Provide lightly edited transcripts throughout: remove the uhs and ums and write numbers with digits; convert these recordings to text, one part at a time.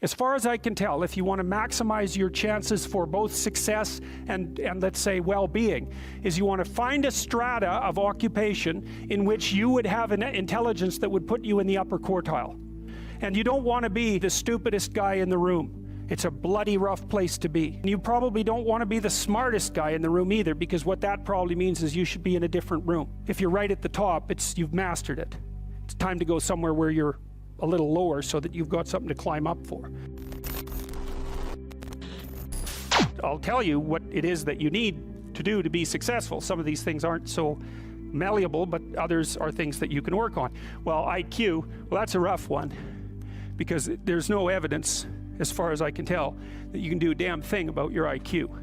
As far as I can tell, if you want to maximize your chances for both success and let's say well-being, is you want to find a strata of occupation in which you would have an intelligence that would put you in the upper quartile. And you don't want to be the stupidest guy in the room. It's a bloody rough place to be. And you probably don't want to be the smartest guy in the room either, because what that probably means is you should be in a different room. If you're right at the top, you've mastered it. It's time to go somewhere where you're a little lower so that you've got something to climb up for. I'll tell you what it is that you need to do to be successful. Some of these things aren't so malleable, but others are things that you can work on. Well, IQ, well, that's a rough one, because there's no evidence, as far as I can tell, that you can do a damn thing about your IQ.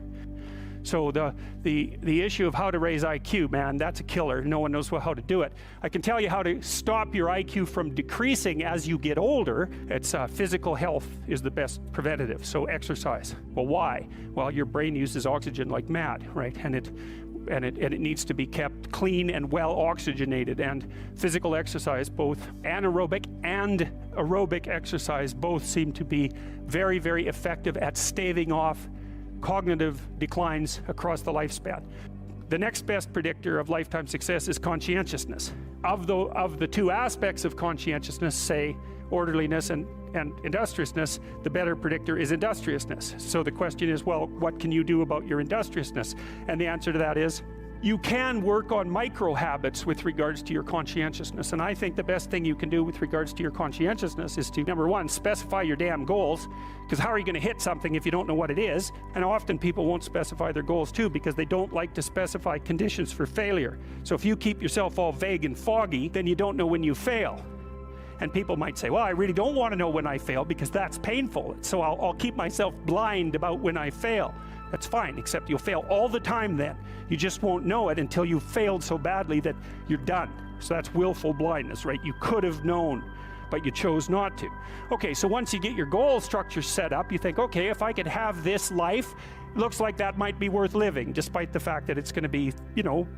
So the issue of how to raise IQ, man, that's a killer. No one knows how to do it. I can tell you how to stop your IQ from decreasing as you get older. It's physical health is the best preventative, so exercise. Well, why? Well, your brain uses oxygen like mad, right? And it needs to be kept clean and well oxygenated, and physical exercise, both anaerobic and aerobic exercise, both seem to be very, very effective at staving off cognitive declines across the lifespan. The next best predictor of lifetime success is conscientiousness. Of the two aspects of conscientiousness, say orderliness and industriousness, the better predictor is industriousness. So the question is, well, what can you do about your industriousness? And the answer to that is, you can work on micro habits with regards to your conscientiousness. And I think the best thing you can do with regards to your conscientiousness is to, number one, specify your damn goals, because how are you going to hit something if you don't know what it is? And often people won't specify their goals too, because they don't like to specify conditions for failure. So if you keep yourself all vague and foggy, then you don't know when you fail. And people might say, well, I really don't want to know when I fail because that's painful. So I'll keep myself blind about when I fail. That's fine, except you'll fail all the time then. You just won't know it until you've failed so badly that you're done. So that's willful blindness, right? You could have known, but you chose not to. Okay, so once you get your goal structure set up, you think, okay, if I could have this life, it looks like that might be worth living, despite the fact that it's going to be, you know,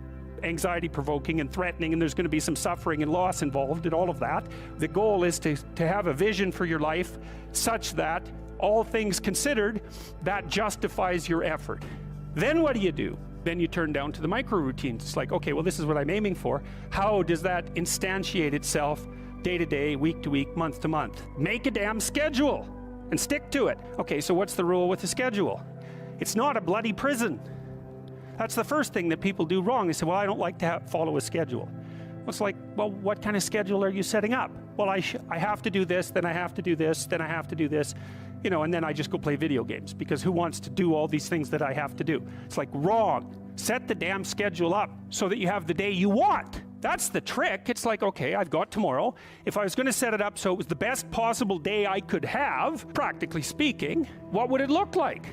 anxiety provoking and threatening, and there's going to be some suffering and loss involved and all of that. The goal is to have a vision for your life such that, all things considered, that justifies your effort. Then what do? Then you turn down to the micro routines. It's like, okay, well, this is what I'm aiming for. How does that instantiate itself day to day, week to week, month to month? Make a damn schedule and stick to it. Okay, so what's the rule with the schedule? It's not a bloody prison. That's the first thing that people do wrong. They say, well, I don't like to follow a schedule. Well, it's like, well, what kind of schedule are you setting up? Well, I have to do this, then I have to do this, then I have to do this, you know, and then I just go play video games, because who wants to do all these things that I have to do? It's like, wrong. Set the damn schedule up so that you have the day you want. That's the trick. It's like, okay, I've got tomorrow. If I was going to set it up so it was the best possible day I could have, practically speaking, what would it look like?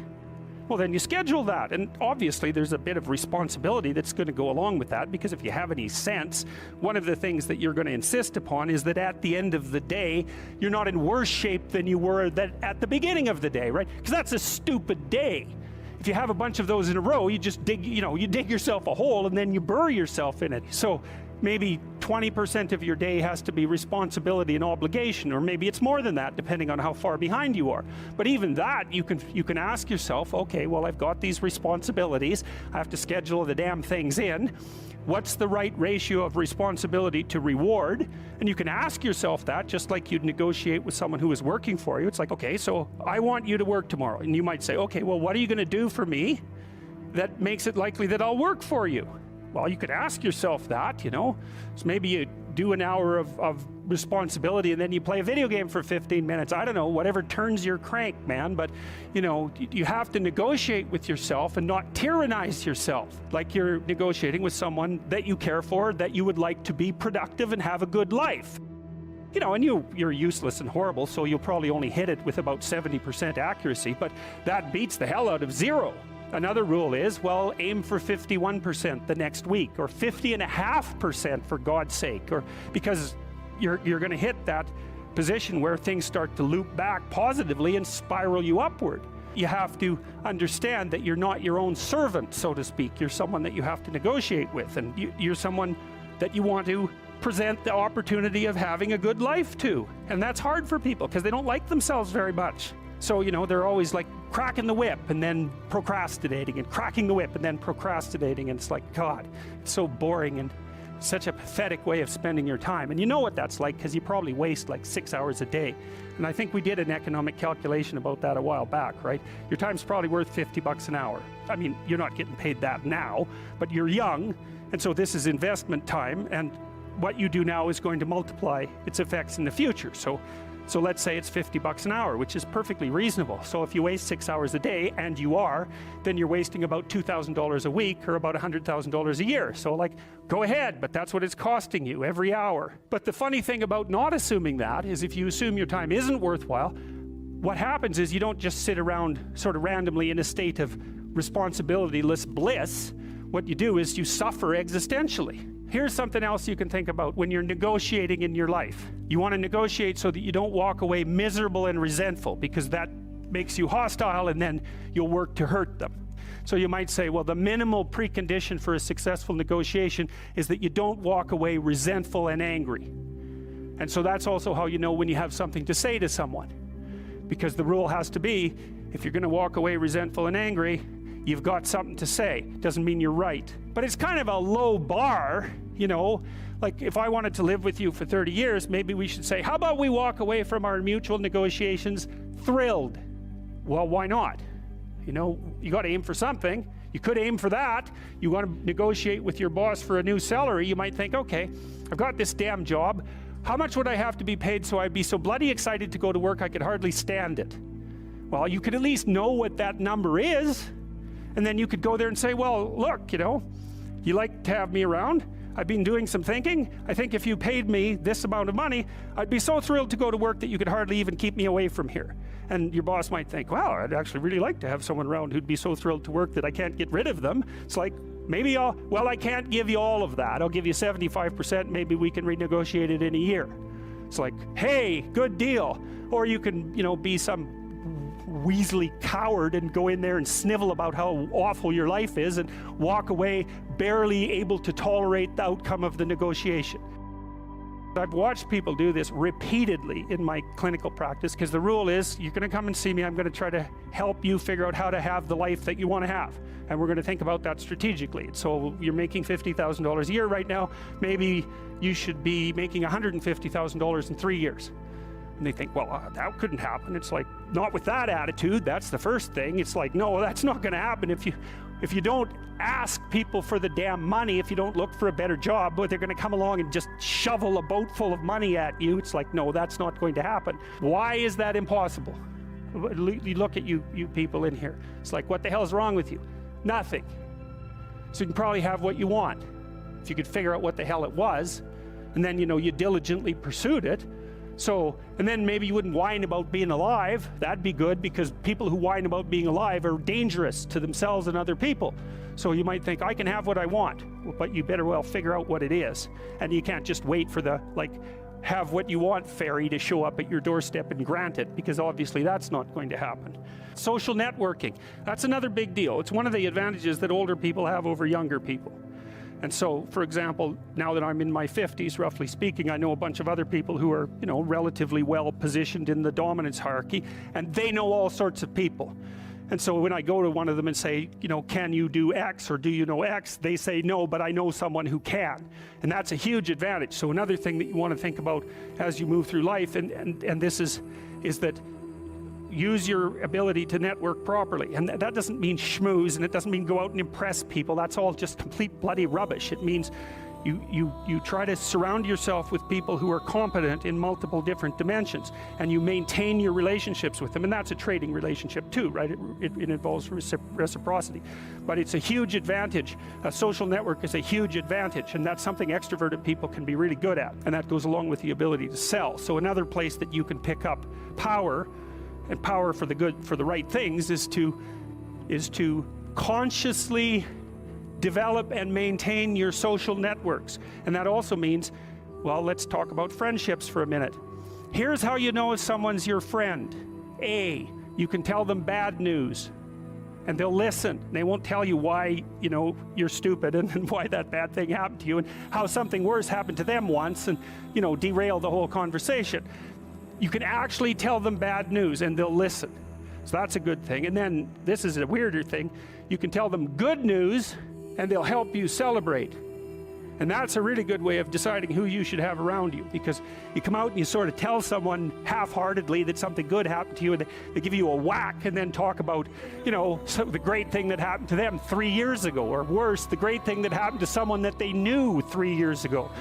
Well, then you schedule that, and obviously there's a bit of responsibility that's going to go along with that, because if you have any sense, one of the things that you're going to insist upon is that at the end of the day, you're not in worse shape than you were at the beginning of the day, right? Because that's a stupid day. If you have a bunch of those in a row, you just dig, you know, you dig yourself a hole and then you bury yourself in it. So maybe 20% of your day has to be responsibility and obligation, or maybe it's more than that, depending on how far behind you are. But even that, you can ask yourself, okay, well, I've got these responsibilities. I have to schedule the damn things in. What's the right ratio of responsibility to reward? And you can ask yourself that, just like you'd negotiate with someone who is working for you. It's like, okay, so I want you to work tomorrow. And you might say, okay, well, what are you going to do for me that makes it likely that I'll work for you? Well, you could ask yourself that, you know. So maybe you do an hour of responsibility and then you play a video game for 15 minutes. I don't know, whatever turns your crank, man. But, you know, you have to negotiate with yourself and not tyrannize yourself like you're negotiating with someone that you care for, that you would like to be productive and have a good life. You know, and you're useless and horrible, so you'll probably only hit it with about 70% accuracy, but that beats the hell out of 0. Another rule is, well, aim for 51% the next week, or 50.5% for God's sake, or because you're going to hit that position where things start to loop back positively and spiral you upward. You have to understand that you're not your own servant, so to speak. You're someone that you have to negotiate with, and you're someone that you want to present the opportunity of having a good life too. And that's hard for people because they don't like themselves very much. So, you know, they're always like cracking the whip and then procrastinating, and cracking the whip and then procrastinating. And it's like, God, it's so boring and such a pathetic way of spending your time. And you know what that's like because you probably waste like 6 hours a day. And I think we did an economic calculation about that a while back, right? Your time's probably worth $50 an hour. I mean, you're not getting paid that now, but you're young. And so this is investment time. And what you do now is going to multiply its effects in the future. So let's say it's $50 an hour, which is perfectly reasonable. So if you waste 6 hours a day, and you are, then you're wasting about $2,000 a week, or about $100,000 a year. So like, go ahead, but that's what it's costing you every hour. But the funny thing about not assuming that is if you assume your time isn't worthwhile, what happens is you don't just sit around sort of randomly in a state of responsibilityless bliss. What you do is you suffer existentially. Here's something else you can think about when you're negotiating in your life. You want to negotiate so that you don't walk away miserable and resentful, because that makes you hostile and then you'll work to hurt them. So you might say, well, the minimal precondition for a successful negotiation is that you don't walk away resentful and angry. And so that's also how you know when you have something to say to someone. Because the rule has to be, if you're going to walk away resentful and angry, you've got something to say. Doesn't mean you're right. But it's kind of a low bar, you know. Like if I wanted to live with you for 30 years, maybe we should say, how about we walk away from our mutual negotiations thrilled? Well, why not? You know, you got to aim for something. You could aim for that. You want to negotiate with your boss for a new salary. You might think, okay, I've got this damn job. How much would I have to be paid so I'd be so bloody excited to go to work I could hardly stand it? Well, you could at least know what that number is. And then you could go there and say, well, look, you know, you like to have me around. I've been doing some thinking. I think if you paid me this amount of money, I'd be so thrilled to go to work that you could hardly even keep me away from here. And your boss might think, wow, I'd actually really like to have someone around who'd be so thrilled to work that I can't get rid of them. It's like, maybe well, I can't give you all of that. I'll give you 75%. Maybe we can renegotiate it in a year. It's like, hey, good deal. Or you can, you know, be some weaselly coward and go in there and snivel about how awful your life is and walk away barely able to tolerate the outcome of the negotiation. I've watched people do this repeatedly in my clinical practice, because the rule is, you're going to come and see me, I'm going to try to help you figure out how to have the life that you want to have. And we're going to think about that strategically. So you're making $50,000 a year right now, maybe you should be making $150,000 in 3 years. And they think, well, that couldn't happen. It's like, not with that attitude. That's the first thing. It's like, no, that's not going to happen. If you don't ask people for the damn money, if you don't look for a better job, but they're going to come along and just shovel a boat full of money at you. It's like, no, that's not going to happen. Why is that impossible? You look at you people in here. It's like, what the hell is wrong with you? Nothing. So you can probably have what you want if you could figure out what the hell it was, and then, you know, you diligently pursued it. So, and then maybe you wouldn't whine about being alive. That'd be good, because people who whine about being alive are dangerous to themselves and other people. So you might think, I can have what I want, but you better well figure out what it is. And you can't just wait for the, like, have what you want fairy to show up at your doorstep and grant it, because obviously that's not going to happen. Social networking, that's another big deal. It's one of the advantages that older people have over younger people. And so, for example, now that I'm in my 50s, roughly speaking, I know a bunch of other people who are, you know, relatively well positioned in the dominance hierarchy, and they know all sorts of people. And so when I go to one of them and say, you know, can you do X, or do you know X? They say no, but I know someone who can. And that's a huge advantage. So another thing that you want to think about as you move through life, and this is that use your ability to network properly. And that doesn't mean schmooze, and it doesn't mean go out and impress people. That's all just complete bloody rubbish. It means you try to surround yourself with people who are competent in multiple different dimensions, and you maintain your relationships with them. And that's a trading relationship too, right? It involves reciprocity. But it's a huge advantage. A social network is a huge advantage, and that's something extroverted people can be really good at. And that goes along with the ability to sell. So another place that you can pick up power, and power for the good, for the right things, is to consciously develop and maintain your social networks. And that also means, well, let's talk about friendships for a minute. Here's how you know if someone's your friend. A, you can tell them bad news. and they'll listen. They won't tell you why, you know, you're stupid and why that bad thing happened to you and how something worse happened to them once and, you know, derail the whole conversation. You can actually tell them bad news and they'll listen. So that's a good thing. And then this is a weirder thing. You can tell them good news and they'll help you celebrate. And that's a really good way of deciding who you should have around you, because you come out and you sort of tell someone half-heartedly that something good happened to you and they give you a whack and then talk about, you know, the great thing that happened to them 3 years ago, or worse, the great thing that happened to someone that they knew 3 years ago.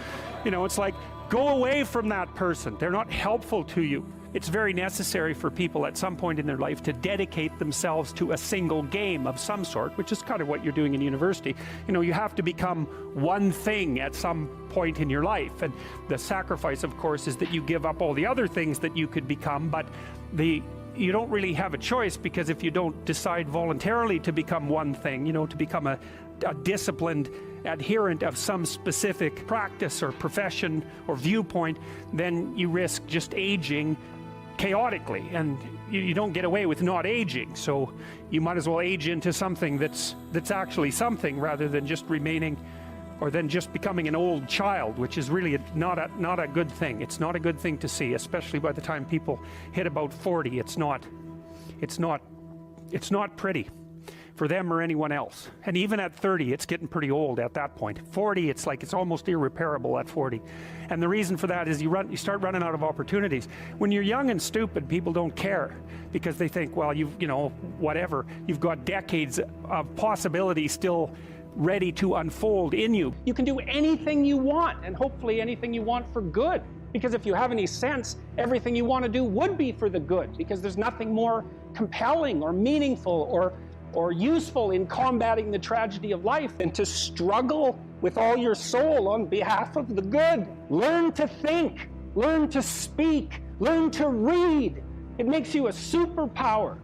You know, it's like, go away from that person. They're not helpful to you. It's very necessary for people at some point in their life to dedicate themselves to a single game of some sort, which is kind of what you're doing in university. You know, you have to become one thing at some point in your life. And the sacrifice, of course, is that you give up all the other things that you could become, but you don't really have a choice, because if you don't decide voluntarily to become one thing, you know, to become a disciplined adherent of some specific practice or profession or viewpoint, then you risk just aging chaotically, and you don't get away with not aging. So you might as well age into something that's actually something, rather than just remaining, or then just becoming an old child, which is really not a good thing. It's not a good thing to see, especially by the time people hit about 40. It's not pretty for them or anyone else. And even at 30, it's getting pretty old at that point. 40, it's like it's almost irreparable at 40. And the reason for that is you start running out of opportunities. When you're young and stupid, people don't care, because they think, well, you know, whatever. You've got decades of possibility still ready to unfold in you. You can do anything you want, and hopefully anything you want for good. Because if you have any sense, everything you want to do would be for the good, because there's nothing more compelling or meaningful or useful in combating the tragedy of life than to struggle with all your soul on behalf of the good. Learn to think, learn to speak, learn to read. It makes you a superpower.